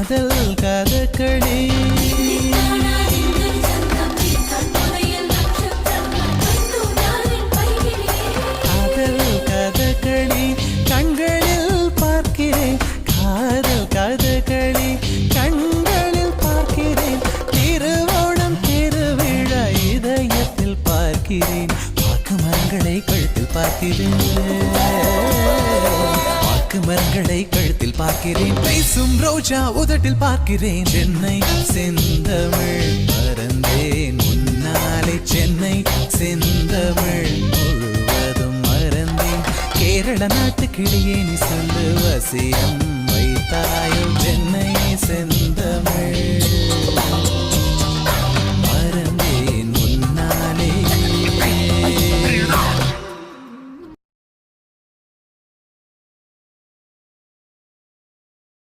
காதல் கதகளி காதல் கதகளி கண்களில் பார்க்கிறேன் காதல் கதகளி கண்களில் பார்க்கிறேன் திருவோணம் திருவிழா இதயத்தில் பார்க்கிறேன் வாக்கு மரங்களை கழுத்தில் பார்க்கிறேன் வாக்கு மரங்களை கழுத்தில் பார்க்கிறேன் பேசும் ரோஜா உதட்டில் பார்க்கிறேன் சென்னை செந்தமிழ் மறந்தேன் முன்னாலே சென்னை செந்தமிழ் முழுவதும் மறந்தேன் கேரள நாட்டு கிளியே நீ சொல்லு வசியம்